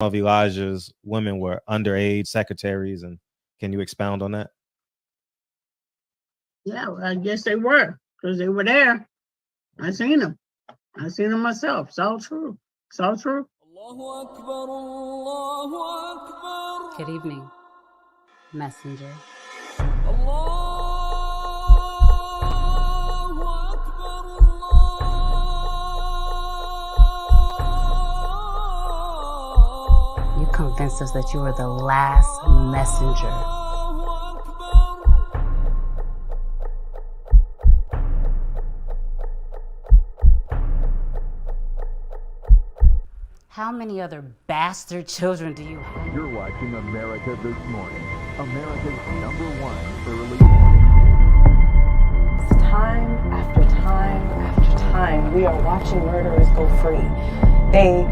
of Elijah's women were underage secretaries, and can you expound on that? Yeah, well, I guess they were, because they were there. I seen them. I seen them myself. It's all true. It's all true. Good evening, messenger. You convinced us that you were the last messenger. How many other bastard children do you have? You're watching America This Morning, America's #1 early. Time after time after time, we are watching murderers go free. They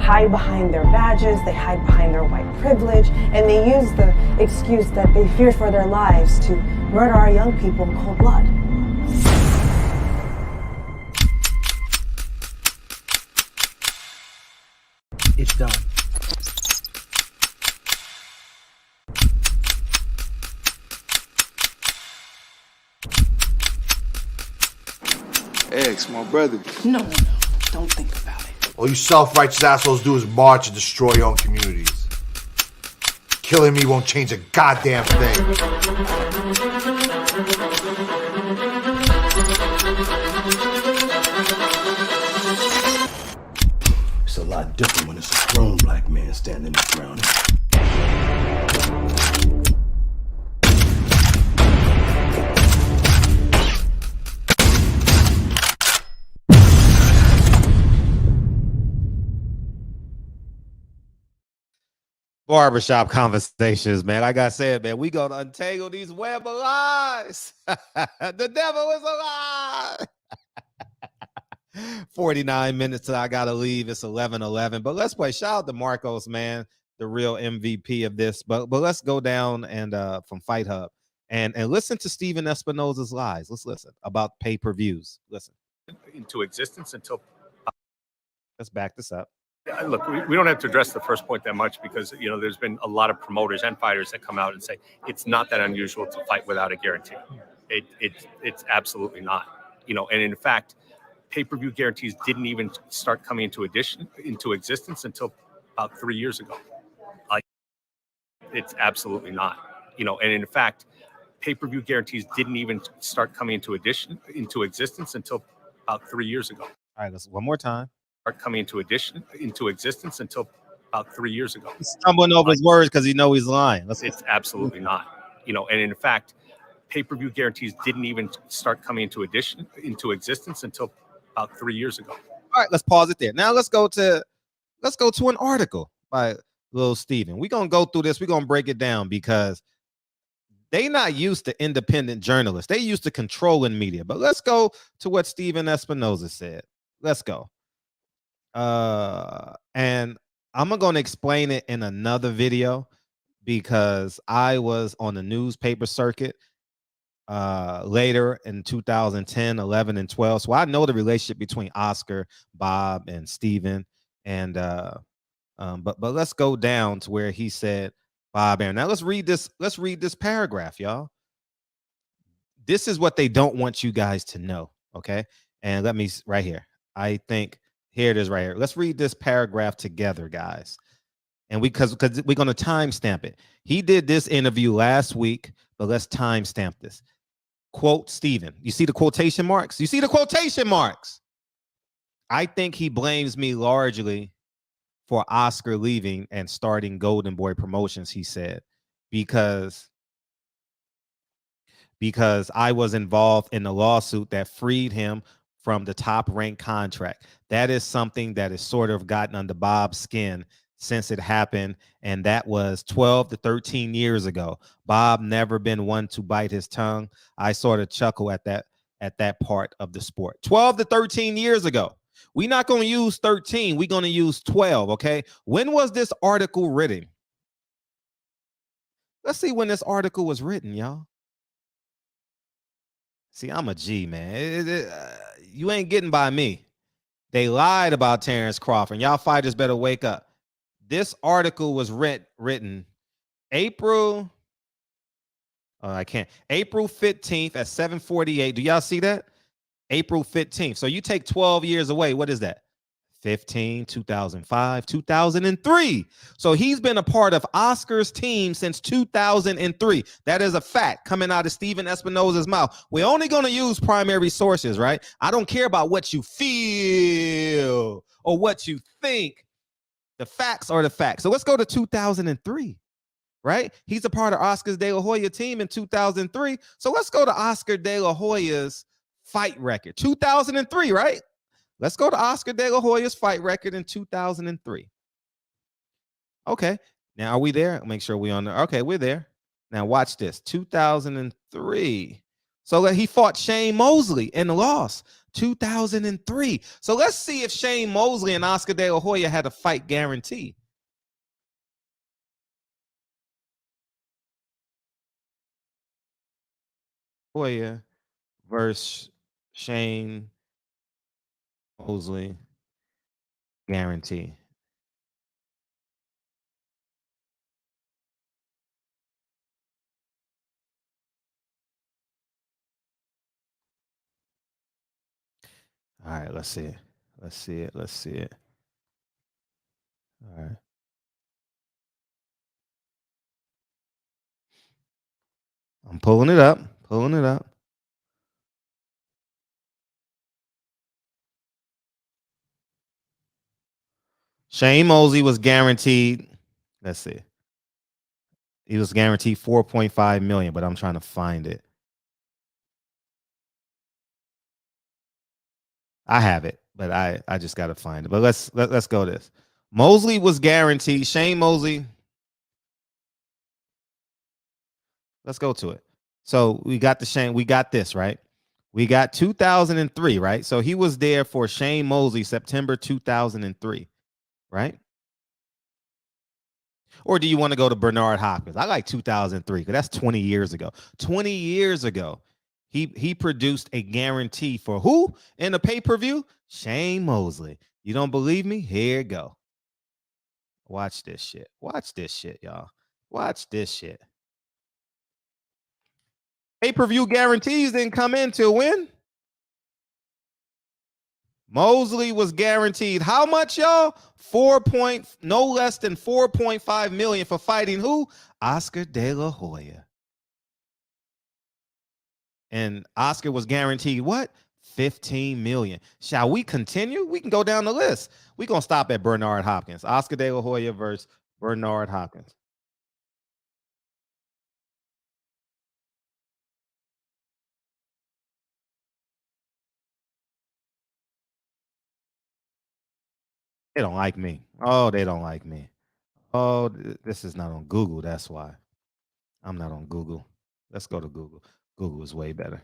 hide behind their badges, they hide behind their white privilege, and they use the excuse that they fear for their lives to murder our young people in cold blood. It's done. Eggs, my brother. No. Don't think about it. All you self-righteous assholes do is march and destroy your own communities. Killing me won't change a goddamn thing. It's a lot different when it's a grown black man standing his ground. Barbershop conversations, man. Like I said, man, we gonna untangle these web of lies. The devil is alive. 49 minutes till I gotta leave. It's 11:11. But let's play. Shout out to Marcos, man, the real MVP of this. But let's go down and from Fight Hub and listen to Steven Espinosa's lies. Let's listen about pay-per-views. Listen. Into existence until. Let's back this up. Look, we don't have to address the first point that much because, you know, there's been a lot of promoters and fighters that come out and say it's not that unusual to fight without a guarantee. It's absolutely not. You know, and in fact, pay-per-view guarantees didn't even start coming into existence until about 3 years ago. It's absolutely not. You know, and in fact, pay-per-view guarantees didn't even start coming into existence until about 3 years ago. All right, let's one more time. Coming into existence until about 3 years ago. He's stumbling over his words because he knows he's lying. It's absolutely not. You know, and in fact, pay-per-view guarantees didn't even start coming into existence until about 3 years ago. All right, let's pause it there. Now let's go to an article by Lil Steven. We're gonna go through this, we're gonna break it down because they not used to independent journalists, they used to controlling media. But let's go to what Steven Espinosa said. Let's go. And I'm going to explain it in another video because I was on the newspaper circuit later in 2010, 11, and 12. So I know the relationship between Oscar, Bob, and Steven. And but let's go down to where he said Bob Aaron. Now let's read this paragraph, y'all. This is what they don't want you guys to know. Okay. And let me right here. I think here it is right here. Let's read this paragraph together, guys. And because we're going to timestamp it. He did this interview last week, but let's timestamp this. Quote Steven. You see the quotation marks? You see the quotation marks? I think he blames me largely for Oscar leaving and starting Golden Boy Promotions, he said, because I was involved in the lawsuit that freed him from the top ranked contract. That is something that has sort of gotten under Bob's skin since it happened, and that was 12 to 13 years ago. Bob never been one to bite his tongue. I sort of chuckle at that part of the sport. 12 to 13 years ago. We're not going to use 13. We're going to use 12, okay? When was this article written? Let's see when this article was written, y'all. See, I'm a G, man. You ain't getting by me. They lied about Terrence Crawford. Y'all fighters better wake up. This article was written April. I can't. April 15th at 7:48. Do y'all see that? April 15th. So you take 12 years away. What is that? 15, 2005, 2003. So he's been a part of Oscar's team since 2003. That is a fact coming out of Steven Espinosa's mouth. We're only going to use primary sources, right? I don't care about what you feel or what you think. The facts are the facts. So let's go to 2003, right? He's a part of Oscar De La Hoya team in 2003. So let's go to Oscar De La Hoya's fight record. 2003, right? Let's go to Oscar De La Hoya's fight record in 2003. Okay. Now, are we there? Make sure we're on there. Okay, we're there. Now, watch this. 2003. So he fought Shane Mosley and lost. 2003. So let's see if Shane Mosley and Oscar De La Hoya had a fight guarantee. Hoya versus Shane Mosley guarantee. All right, let's see it. Let's see it. Let's see it. All right. I'm pulling it up. Pulling it up. Shane Mosley was guaranteed, let's see. He was guaranteed 4.5 million, but I'm trying to find it. I have it, but I just got to find it. But let's go this. Mosley was guaranteed. Shane Mosley. Let's go to it. So we got this, right? We got 2003, right? So he was there for Shane Mosley, September 2003, right? Or do you want to go to Bernard Hopkins? I like 2003 because that's 20 years ago. 20 years ago, he produced a guarantee for who in the pay-per-view? Shane Mosley. You don't believe me? Here you go. Watch this shit. Watch this shit, y'all. Watch this shit. Pay-per-view guarantees didn't come in till when? Mosley was guaranteed how much, y'all? No less than 4.5 million for fighting who? Oscar De La Hoya. And Oscar was guaranteed what? 15 million. Shall we continue? We can go down the list. We're going to stop at Bernard Hopkins. Oscar De La Hoya versus Bernard Hopkins. They don't like me. Oh, they don't like me. Oh, this is not on Google. That's why. I'm not on Google. Let's go to Google. Google is way better.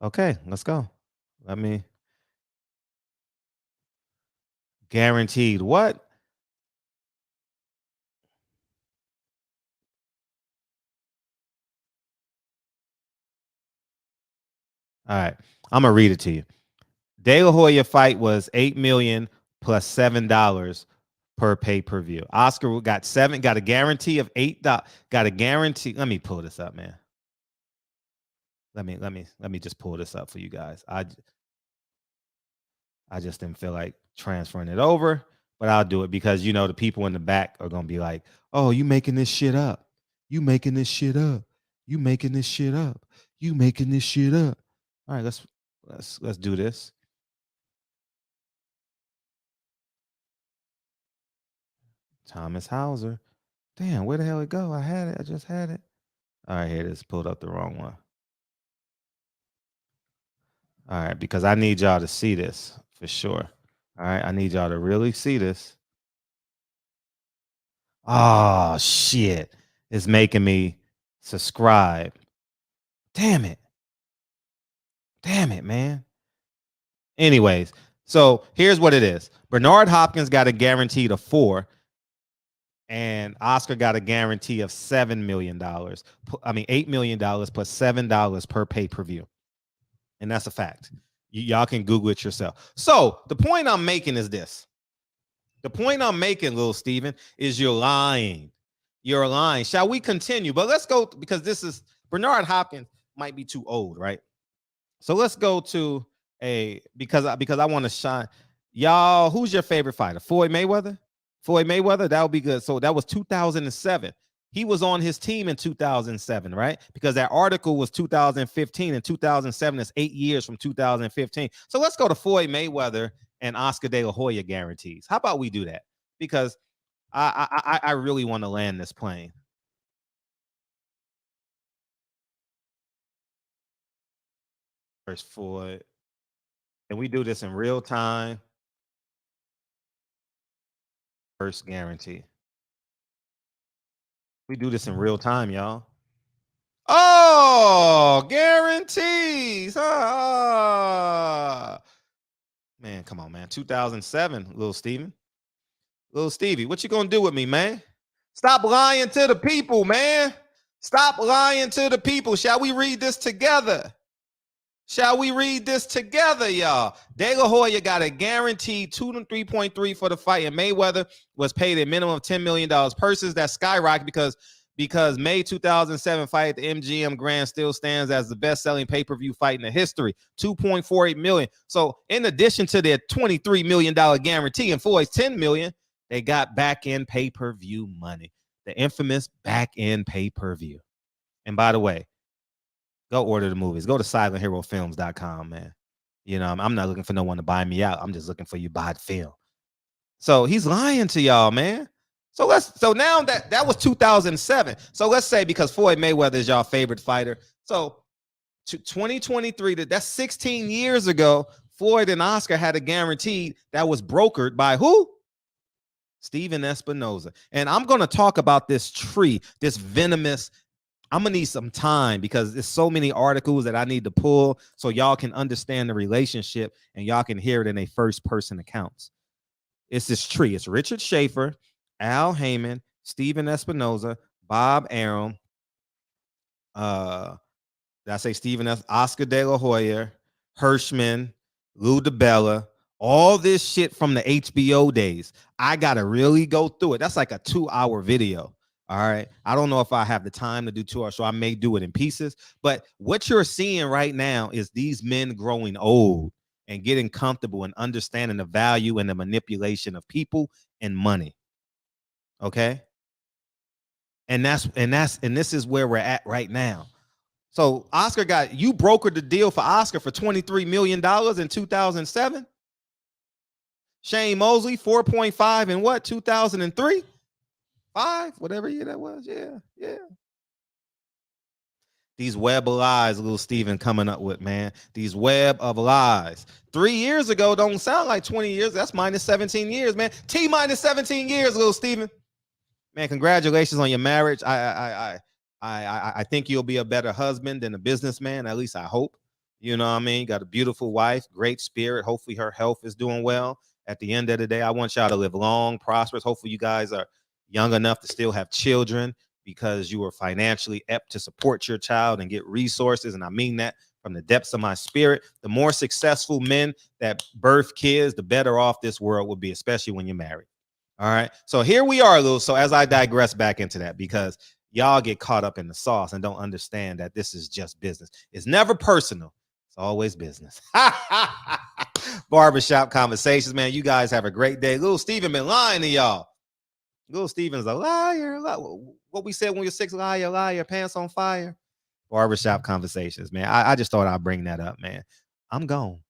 Okay, let's go. Let me. Guaranteed what? All right, I'm gonna read it to you. De La Hoya fight was $8 million plus $7 per pay-per-view. Oscar got a guarantee of $8. Got a guarantee. Let me pull this up, man. Let me just pull this up for you guys. I just didn't feel like transferring it over, but I'll do it because you know the people in the back are gonna be like, "Oh, you making this shit up? You making this shit up? You making this shit up? You making this shit up?" All right, let's do this. Thomas Hauser. Damn, where the hell it go? I had it. I just had it. All right, here it is. Pulled up the wrong one. All right, because I need y'all to see this for sure. All right, I need y'all to really see this. Oh, shit. It's making me subscribe. Damn it. Damn it, man. Anyways, so here's what it is. Bernard Hopkins got a guaranteed of 4. And Oscar got a guarantee of $7 million. I mean, $8 million plus $7 per pay-per-view. And that's a fact. Y'all can Google it yourself. So the point I'm making is this. The point I'm making, little Steven, is you're lying. You're lying. Shall we continue? But let's go, because this is Bernard Hopkins might be too old, right? So let's go to because I want to shine. Y'all, who's your favorite fighter? Floyd Mayweather? Floyd Mayweather? That would be good. So that was 2007. He was on his team in 2007, right? Because that article was 2015 and 2007 is 8 years from 2015. So let's go to Floyd Mayweather and Oscar De La Hoya guarantees. How about we do that? Because I really want to land this plane. First Floyd. And we do this in real time. First guarantee. We do this in real time, y'all. Oh, guarantees. Man, come on, man. 2007, little Steven. Little Stevie, what you gonna do with me, man? Stop lying to the people, man. Stop lying to the people. Shall we read this together? Shall we read this together, y'all? De La Hoya got a guaranteed 2 to 3.3 for the fight, and Mayweather was paid a minimum of $10 million. Purses that skyrocket because May 2007 fight at the MGM Grand still stands as the best-selling pay-per-view fight in the history, $2.48 million. So in addition to their $23 million guarantee and Floyd's $10 million, they got back-end pay-per-view money, the infamous back-end pay-per-view. And by the way, go order the movies. Go to silentherofilms.com, man. You know, I'm not looking for no one to buy me out. I'm just looking for you to buy the film. So he's lying to y'all, man. So now that was 2007. So let's say, because Floyd Mayweather is y'all favorite fighter. So 2023, that's 16 years ago, Floyd and Oscar had a guarantee that was brokered by who? Steven Espinoza. And I'm going to talk about this tree, this venomous. I'm going to need some time because there's so many articles that I need to pull so y'all can understand the relationship and y'all can hear it in a first person accounts. It's this tree. It's Richard Schaefer, Al Heyman, Steven Espinoza, Bob Arum, did I say Oscar De La Hoya, Hirschman, Lou DiBella, all this shit from the HBO days. I got to really go through it. That's like a 2-hour video. All right. I don't know if I have the time to do 2 hours, so I may do it in pieces. But what you're seeing right now is these men growing old and getting comfortable and understanding the value and the manipulation of people and money. Okay. And this is where we're at right now. So Oscar you brokered the deal for Oscar for $23 million in 2007. Shane Mosley, 4.5 in what? 2003? 5, whatever year that was. Yeah. These web of lies, little Steven coming up with, man. These web of lies. 3 years ago don't sound like 20 years. That's minus 17 years, man. T minus 17 years, little Steven. Man, congratulations on your marriage. I think you'll be a better husband than a businessman. At least I hope. You know what I mean? You got a beautiful wife, great spirit. Hopefully her health is doing well. At the end of the day, I want y'all to live long, prosperous. Hopefully you guys are young enough to still have children because you are financially apt to support your child and get resources. And I mean that from the depths of my spirit. The more successful men that birth kids, the better off this world will be, especially when you're married. All right. So here we are, Lou. So as I digress back into that, because y'all get caught up in the sauce and don't understand that this is just business. It's never personal. It's always business. Barbershop conversations, man. You guys have a great day. Little Steven been lying to y'all. Little Steven's a liar. What we said when you're 6, liar, pants on fire. Barbershop conversations, man. I just thought I'd bring that up, man. I'm gone.